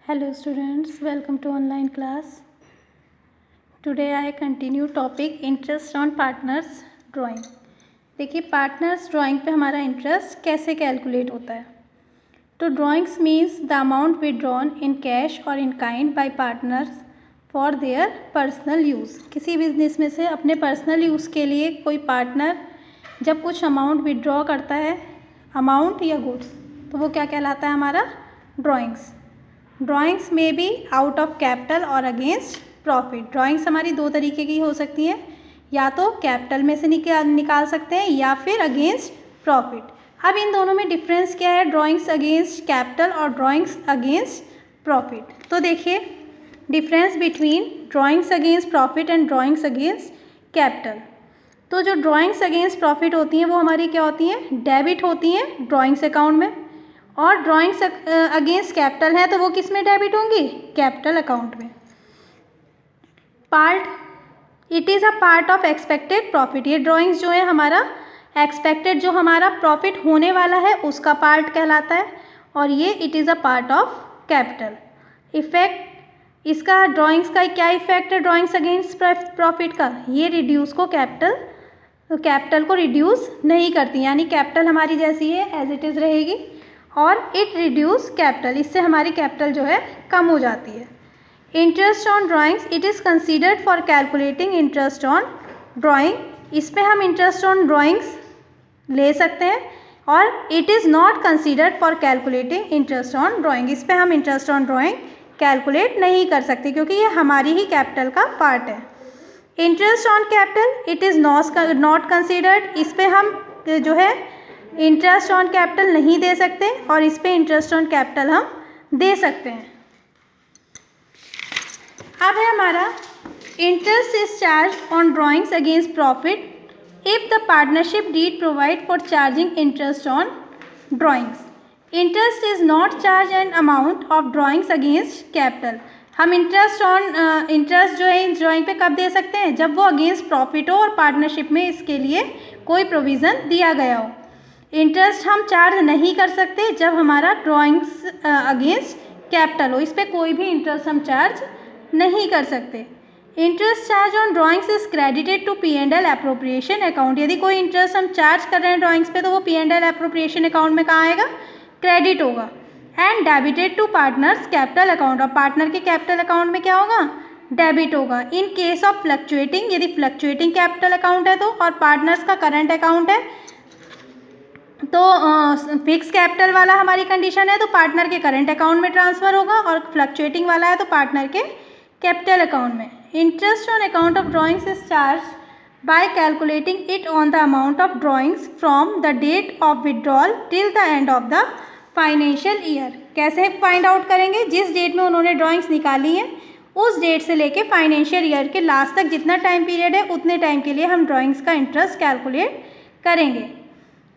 Hello students, welcome to online class. Today I continue topic interest on partners drawing. देखिए partners drawing पे हमारा interest कैसे calculate होता है. तो drawings means the amount withdrawn in cash और in kind by partners for their personal use. किसी business में से अपने पर्सनल यूज़ के लिए कोई पार्टनर जब कुछ अमाउंट विड्रॉ करता है, अमाउंट या गुड्स, तो वो क्या कहलाता है हमारा ड्राइंग्स. ड्राइंग्स में भी आउट ऑफ कैपिटल और अगेंस्ट प्रॉफिट. ड्राइंग्स हमारी दो तरीके की हो सकती हैं, या तो कैपिटल में से निकाल सकते हैं या फिर अगेंस्ट प्रॉफिट. अब इन दोनों में डिफरेंस क्या है, ड्राइंग्स अगेंस्ट कैपिटल और ड्राइंग्स अगेंस्ट प्रॉफिट. तो देखिए difference between drawings against profit and drawings against capital. तो जो ड्राइंग्स अगेंस्ट प्रॉफिट होती हैं वो हमारी क्या होती हैं, डेबिट होती हैं ड्राइंग्स अकाउंट में, और ड्राइंग्स अगेंस्ट कैपिटल है तो वो किस में डेबिट होंगी, कैपिटल अकाउंट में. Part it is a part of expected profit. ये ड्राइंग्स जो है हमारा एक्सपेक्टेड जो हमारा प्रॉफिट होने वाला है उसका पार्ट कहलाता है, और ये it is a part of capital. Effect इसका ड्राइंग्स का क्या इफेक्ट है ड्राइंग्स अगेंस्ट प्रॉफिट का, ये रिड्यूस को कैपिटल को रिड्यूस नहीं करती, यानी कैपिटल हमारी जैसी है एज इट इज़ रहेगी, और इट रिड्यूस कैपिटल, इससे हमारी कैपिटल जो है कम हो जाती है. Interest on drawings it is considered for calculating interest on drawing. इस पर हम इंटरेस्ट ऑन ड्राइंग्स ले सकते हैं, और it is not considered for calculating interest on drawing. इस पर हम इंटरेस्ट ऑन ड्राइंग कैलकुलेट नहीं कर सकते क्योंकि ये हमारी ही कैपिटल का पार्ट है. Interest on capital it is not considered. इस पर हम जो है इंटरेस्ट ऑन कैपिटल नहीं दे सकते, और इस पे इंटरेस्ट ऑन कैपिटल हम दे सकते हैं. अब है हमारा interest is charge on drawings against profit if the partnership deed provide for charging interest on drawings. Interest is not charge an amount of drawings against capital. हम इंटरेस्ट जो है इस ड्राइंग पे कब दे सकते हैं, जब वो अगेंस्ट प्रॉफिट हो और पार्टनरशिप में इसके लिए कोई प्रोविज़न दिया गया हो. इंटरेस्ट हम चार्ज नहीं कर सकते जब हमारा ड्राइंग्स अगेंस्ट कैपिटल हो, इस पर कोई भी इंटरेस्ट हम चार्ज नहीं कर सकते. Interest charge on drawings is credited to P&L appropriation account. यदि कोई इंटरेस्ट हम चार्ज कर रहे हैं ड्राइंग्स पे तो वो P&L एप्रोप्रिएशन अकाउंट में कहाँ आएगा, क्रेडिट होगा. And debited to partners capital account, और पार्टनर के कैपिटल अकाउंट में क्या होगा, डेबिट होगा. इन केस ऑफ फ्लक्चुएटिंग, यदि फ्लक्चुएटिंग कैपिटल अकाउंट है तो, और पार्टनर्स का करंट अकाउंट है तो फिक्स कैपिटल वाला हमारी कंडीशन है तो पार्टनर के करंट अकाउंट में ट्रांसफ़र होगा, और फ्लक्चुएटिंग वाला है तो पार्टनर के कैपिटल अकाउंट में. Interest on account of drawings is charge by calculating it on the amount of drawings from the date of withdrawal till the end of the financial year. कैसे find out करेंगे, जिस date में उन्होंने drawings निकाली हैं उस date से लेके फाइनेंशियल ईयर के लास्ट तक जितना टाइम पीरियड है उतने टाइम के लिए हम ड्राइंग्स का इंटरेस्ट कैलकुलेट करेंगे.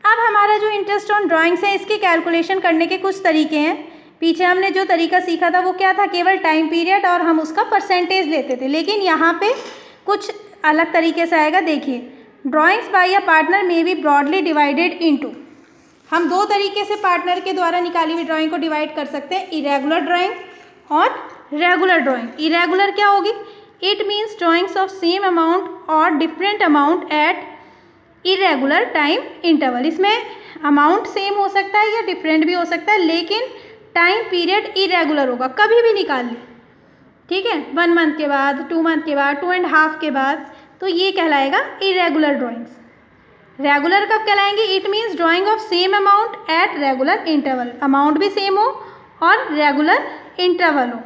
अब हमारा जो इंटरेस्ट ऑन ड्राइंग्स है इसकी कैलकुलेशन करने के कुछ तरीके हैं. पीछे हमने जो तरीका सीखा था वो क्या था, केवल टाइम पीरियड और हम उसका परसेंटेज लेते थे, लेकिन यहाँ पे कुछ अलग तरीके से आएगा. देखिए drawings by a partner may be broadly divided into. हम दो तरीके से पार्टनर के द्वारा निकाली हुई ड्राइंग को डिवाइड कर सकते हैं, इरेगुलर ड्राइंग और रेगुलर ड्राइंग. इरेगुलर क्या होगी, it means drawings of same amount और different amount at irregular time interval. इसमें अमाउंट सेम हो सकता है या डिफरेंट भी हो सकता है, लेकिन टाइम पीरियड इरेगुलर होगा, कभी भी निकाल ली, ठीक है, 1 मंथ के बाद, 2 मंथ के बाद, 2.5 के बाद, तो ये कहलाएगा इरेगुलर ड्राइंग्स. रेगुलर कब कहलाएंगे, it means drawing of same amount at regular interval. Amount भी सेम हो और रेगुलर इंटरवल हो.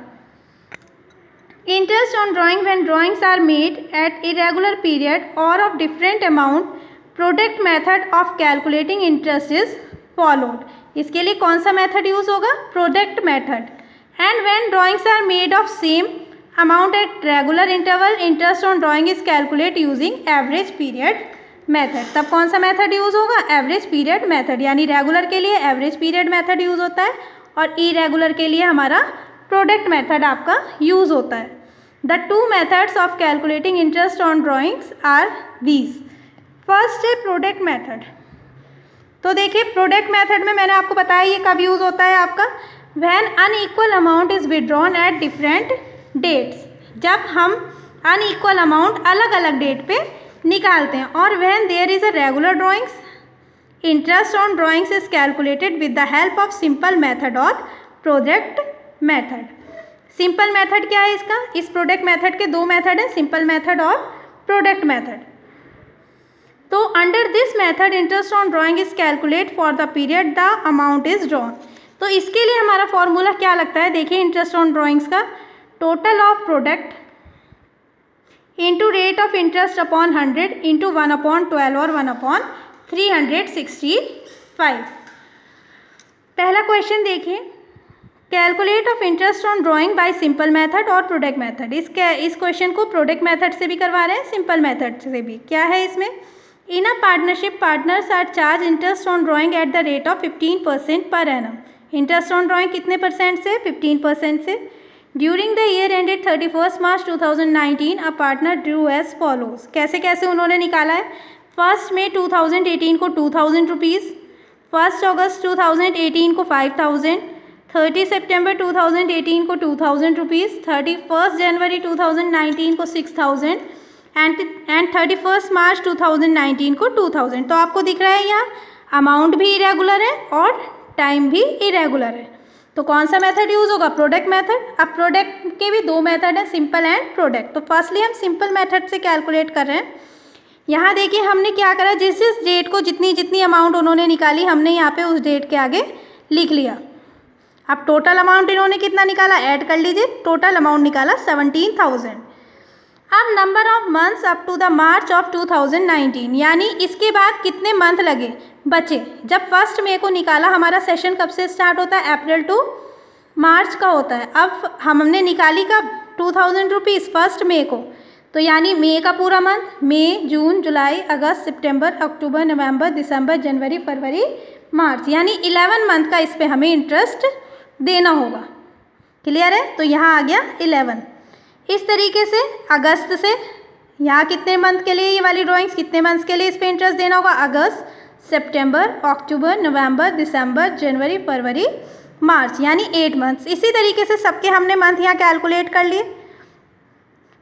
Interest on drawing when drawings are made at irregular period और of different amount, product method of calculating interest is followed. इसके लिए कौन सा method use होगा, product method. And when drawings are made of same amount at regular interval, interest on drawing is calculate using average period method. तब कौन सा method use होगा, average period method. यानी रेगुलर के लिए एवरेज पीरियड मेथड यूज़ होता है और इरेगुलर के लिए हमारा प्रोडक्ट मेथड आपका यूज़ होता है. The two methods of calculating interest on drawings are these. First है प्रोडक्ट मेथड. तो देखिए प्रोडक्ट मेथड में मैंने आपको बताया ये कब यूज़ होता है आपका, when unequal amount is withdrawn at different dates, जब हम अनइक्वल अमाउंट अलग अलग डेट पे निकालते हैं। और when there is a regular drawings, interest on drawings is calculated with the help of simple method और प्रोडक्ट मेथड। सिंपल मेथड क्या है इसका? इस प्रोडक्ट मेथड के दो मेथड है, सिंपल मेथड और प्रोडक्ट मेथड। तो under this method interest on drawing is calculate for the period the amount is drawn. तो इसके लिए हमारा फॉर्मूला क्या लगता है? देखिए, इंटरेस्ट ऑन ड्रॉइंग्स का total of product into rate of interest upon 100 into 1/12 और 1/365। पहला क्वेश्चन देखिए, calculate of interest on drawing bye simple method और प्रोडक्ट मेथड। इस क्वेश्चन को प्रोडक्ट मेथड से भी करवा रहे हैं, सिंपल मेथड से भी। क्या है इसमें? In a partnership partners are charge interest on drawing at the rate of 15% per annum. Interest on drawing कितने परसेंट से? 15% से। During the year ended 31 March 2019 a partner drew as follows. कैसे कैसे उन्होंने निकाला है? 1 मई 2018 को 2000 रुपीज़, 1 अगस्त 2018 को 5000, 30 सितंबर 2018 को 2000 रुपीज़, 31 जनवरी 2019 को 6000 एंड 31 मार्च 2019 को 2000। तो आपको दिख रहा है यहाँ अमाउंट भी इरेगुलर है और टाइम भी इरेगुलर है। तो कौन सा मेथड यूज़ होगा? Product method. अब प्रोडक्ट के भी दो मेथड हैं, सिंपल एंड प्रोडक्ट। तो फर्स्टली हम सिंपल मेथड से कैलकुलेट कर रहे हैं। यहाँ देखिए हमने क्या करा, जिस डेट को जितनी जितनी अमाउंट उन्होंने निकाली हमने यहाँ पे उस डेट के आगे लिख लिया। अब टोटल अमाउंट इन्होंने कितना निकाला ऐड कर लीजिए, टोटल अमाउंट निकाला 17,000। अब number of months up to the March of 2019, यानी इसके बाद कितने मंथ लगे बचे। जब 1 मई को निकाला, हमारा सेशन कब से स्टार्ट होता है? अप्रैल टू मार्च का होता है। अब हमने निकाली कब? 2000 रुपीज़ 1 मई को। तो यानी मई का पूरा मंथ, मई, जून, जुलाई, अगस्त, सितंबर, अक्टूबर, नवंबर, दिसंबर, जनवरी, फरवरी, मार्च, यानी 11 मंथ का इस पे हमें इंटरेस्ट देना होगा। क्लियर है? तो यहाँ आ गया 11। इस तरीके से अगस्त से यहाँ कितने मंथ के लिए, ये वाली ड्राइंग्स कितने मंथ्स के लिए इस पे इंटरेस्ट देना होगा? अगस्त, सितंबर, अक्टूबर, नवंबर, दिसंबर, जनवरी, फरवरी, मार्च, यानी 8 मंथ्स। इसी तरीके से सबके हमने मंथ यहाँ कैलकुलेट कर लिए।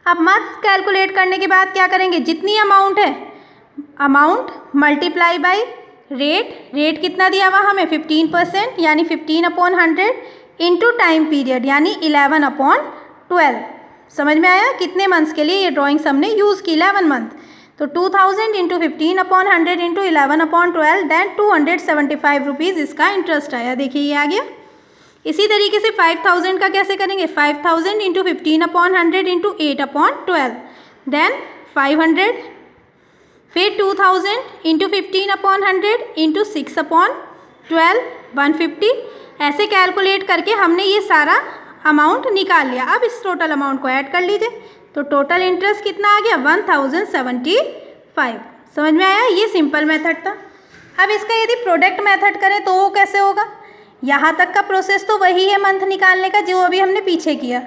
अब मंथ कैलकुलेट करने के बाद क्या करेंगे? जितनी अमाउंट है, amount multiply by rate. Rate कितना दिया हुआ हमें? 15%, यानी 15/100 इंटू टाइम पीरियड, यानी 11/12। समझ में आया? कितने मंथ्स के लिए ये ड्राइंग्स हमने यूज़ की? 11 मंथ। तो 2000 इंटू 15/100 इंटू 11/12, देन 275 रुपीज़ इसका इंटरेस्ट आया। देखिए ये आ गया। इसी तरीके से 5000 का कैसे करेंगे? 5000 इंटू 15/100 इंटू 8/12, देन 500, फिर 2000 इंटू 15/100 इंटू 6/12, 150। ऐसे कैलकुलेट करके हमने ये सारा अमाउंट निकाल लिया। अब इस टोटल अमाउंट को ऐड कर लीजिए, तो टोटल इंटरेस्ट कितना आ गया? 1075। समझ में आया? ये सिंपल मेथड था। अब इसका यदि प्रोडक्ट मेथड करें तो वो कैसे होगा? यहाँ तक का प्रोसेस तो वही है मंथ निकालने का, जो अभी हमने पीछे किया।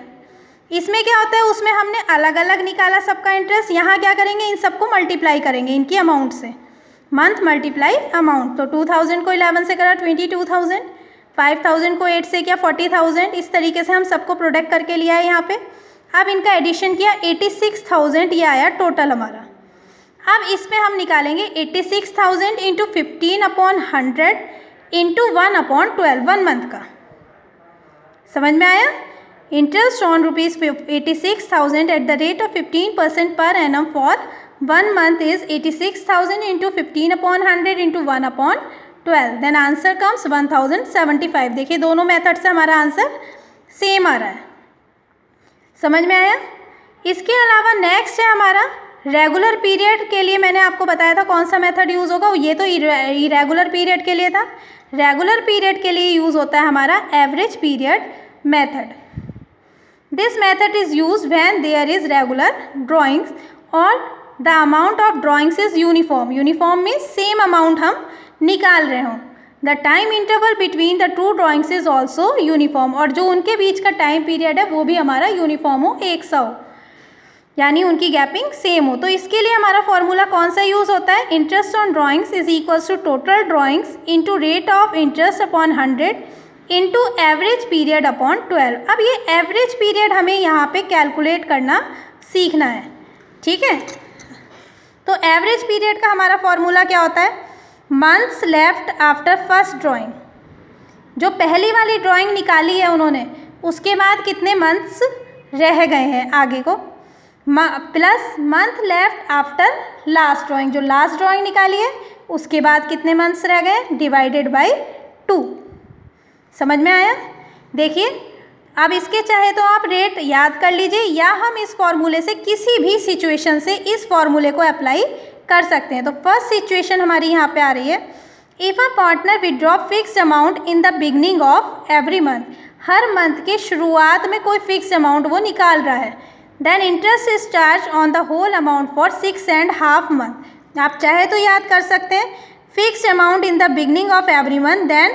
इसमें क्या होता है, उसमें हमने अलग अलग निकाला सबका इंटरेस्ट। यहाँ क्या करेंगे? इन सबको मल्टीप्लाई करेंगे इनकी अमाउंट से, मंथ मल्टीप्लाई अमाउंट। तो 2000 को 11 से करा 22,000, 5000 को 8 से किया 40,000। इस तरीके से हम सबको प्रोडक्ट करके लिया है यहाँ पे। अब इनका एडिशन किया 86,000, ये आया टोटल हमारा। अब इसमें हम निकालेंगे 86,000 इंटू 15/100 इंटू 1/12, 1 मंथ का। समझ में आया? Interest on ₹86,000 at the rate of 15% per annum for 1 month is 86,000 into 15/100 into 1/12, then answer comes 1075। देखिए दोनों मेथड से हमारा आंसर सेम आ रहा है। समझ में आया? इसके अलावा नेक्स्ट है हमारा रेगुलर पीरियड के लिए। मैंने आपको बताया था कौन सा मेथड यूज़ होगा, ये तो इरेगुलर पीरियड के लिए था। रेगुलर पीरियड के लिए यूज़ होता है हमारा average period method. This method is use when there is regular drawings और the amount of drawings is uniform. Uniform में सेम अमाउंट हम निकाल रहे हों। The time interval between the two drawings is also uniform, और जो उनके बीच का टाइम पीरियड है वो भी हमारा यूनिफॉर्म हो, एक सा हो, यानी उनकी गैपिंग सेम हो। तो इसके लिए हमारा फॉर्मूला कौन सा यूज़ होता है? Interest on drawings is equals to total drawings into rate of interest upon 100 into average period upon 12। अब ये एवरेज पीरियड हमें यहाँ पे कैलकुलेट करना सीखना है, ठीक है। तो एवरेज पीरियड का हमारा फॉर्मूला क्या होता है, months left after first drawing. जो पहली वाली ड्राइंग निकाली है उन्होंने, उसके बाद कितने मंथ्स रह गए हैं आगे को, plus month left after last drawing, जो लास्ट ड्राइंग निकाली है उसके बाद कितने मंथ्स रह गए, डिवाइडेड बाय 2। समझ में आया। देखिए अब इसके चाहे तो आप रेट याद कर लीजिए, या हम इस फॉर्मूले से किसी भी सिचुएशन से इस फॉर्मूले को अप्लाई कर सकते हैं। तो फर्स्ट सिचुएशन हमारी यहाँ पे आ रही है, if a partner withdraw fixed amount in the beginning of every month, her month के शुरुआत में कोई फिक्स अमाउंट वो निकाल रहा है, then interest is charge on the whole amount for 6.5 month. आप चाहे तो याद कर सकते हैं, fixed amount in the beginning of every month, then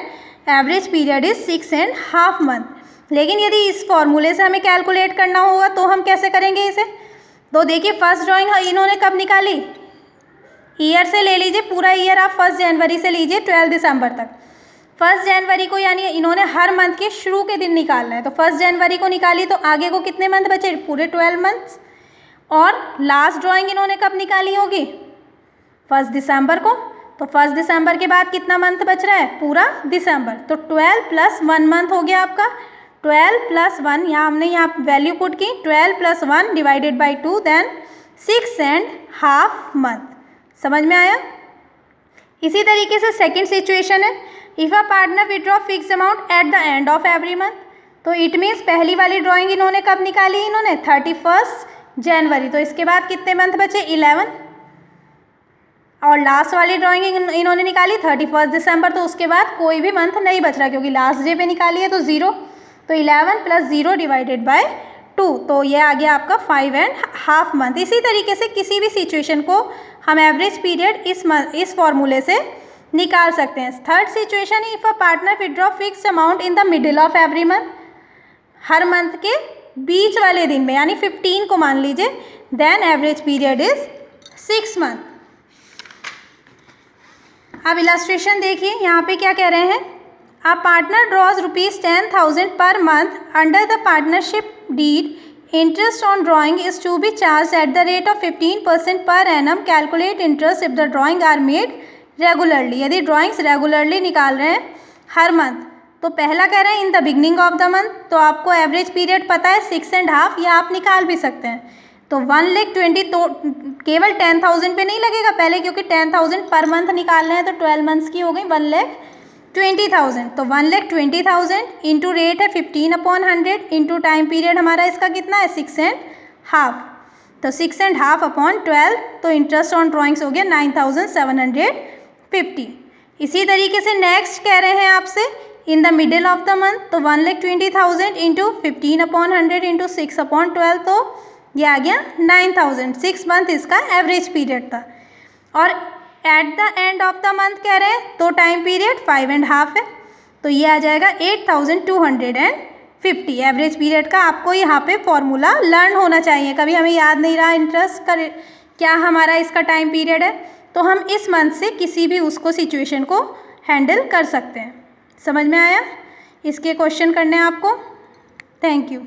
average period is 6.5 month. लेकिन यदि इस फॉर्मूले से हमें कैलकुलेट करना होगा तो हम कैसे करेंगे इसे। तो देखिए फर्स्ट ड्राइंग इन्होंने कब निकाली, ईयर से ले लीजिए, पूरा ईयर आप 1 जनवरी से लीजिए 12 दिसंबर तक। 1 जनवरी को यानी इन्होंने हर मंथ के शुरू के दिन निकालना है, तो 1 जनवरी को निकाली तो आगे को कितने मंथ बचे, पूरे 12 मंथ्स। और लास्ट ड्राइंग इन्होंने कब निकाली होगी, 1 दिसंबर को, तो 1 दिसंबर के बाद कितना मंथ बच रहा है, पूरा दिसंबर। तो 12 + 1 मंथ हो गया आपका, 12 + 1, यहाँ हमने यहाँ वैल्यू पुट की, 12 + 1 डिवाइडेड बाई 2, देन 6.5 मंथ। समझ में आया। इसी तरीके से सेकंड सिचुएशन है, if a partner withdraw fix amount at the end of every month, तो इट मीन्स पहली वाली ड्राइंग इन्होंने कब निकाली, इन्होंने 31 जनवरी, तो इसके बाद कितने मंथ बचे, 11। और लास्ट वाली ड्राइंग इन्होंने निकाली 31 दिसंबर, तो उसके बाद कोई भी मंथ नहीं बच रहा क्योंकि लास्ट डे पे निकाली है, तो 0। तो 11 + 0 डिवाइडेड बाय 2, तो ये आ गया आपका 5.5 मंथ। इसी तरीके से किसी भी सिचुएशन को हम एवरेज पीरियड इस फॉर्मूले से निकाल सकते हैं। Third situation, if a partner withdraw fixed amount in the middle of every month, her month के बीच वाले दिन में यानी 15 को मान लीजिए, then average period is 6 month. अब इलस्ट्रेशन देखिए यहाँ पे क्या कह रहे हैं, a partner draws ₹10,000 per month under the partnership deed. Interest on drawing is to be charged at the rate of 15% per annum. Calculate interest if the drawing are made regularly. यदि drawings regularly निकाल रहे हैं हर month, तो पहला कह रहे हैं इन the beginning of the month, तो आपको एवरेज पीरियड पता है 6.5, या आप निकाल भी सकते हैं। तो 1,20,000, तो केवल 10,000 पे नहीं लगेगा पहले, क्योंकि 10,000 पर मंथ निकाल रहे हैं, तो 12 मंथ्स की हो गई 1,20,000। तो 1,20,000 इंटू रेट है 15/100 इंटू टाइम पीरियड हमारा इसका कितना है 6.5, तो 6.5 अपॉन 12, तो इंटरेस्ट ऑन ड्राइंग्स हो गया 9,750। इसी तरीके से नेक्स्ट कह रहे हैं आपसे in the middle of the month, तो 1,20,000 इंटू 15/100 इंटू 6/12, तो ये आ गया 9,000। 6 मंथ इसका एवरेज पीरियड था। और at the end of the month कह रहे हैं, तो टाइम पीरियड 5.5 है, तो ये आ जाएगा 8,250 एवरेज पीरियड का। आपको यहाँ पे फॉर्मूला लर्न होना चाहिए, कभी हमें याद नहीं रहा इंटरेस्ट का क्या हमारा इसका टाइम पीरियड है, तो हम इस मंथ से किसी भी उसको सिचुएशन को हैंडल कर सकते हैं। समझ में आया। इसके क्वेश्चन करने हैं आपको। Thank you.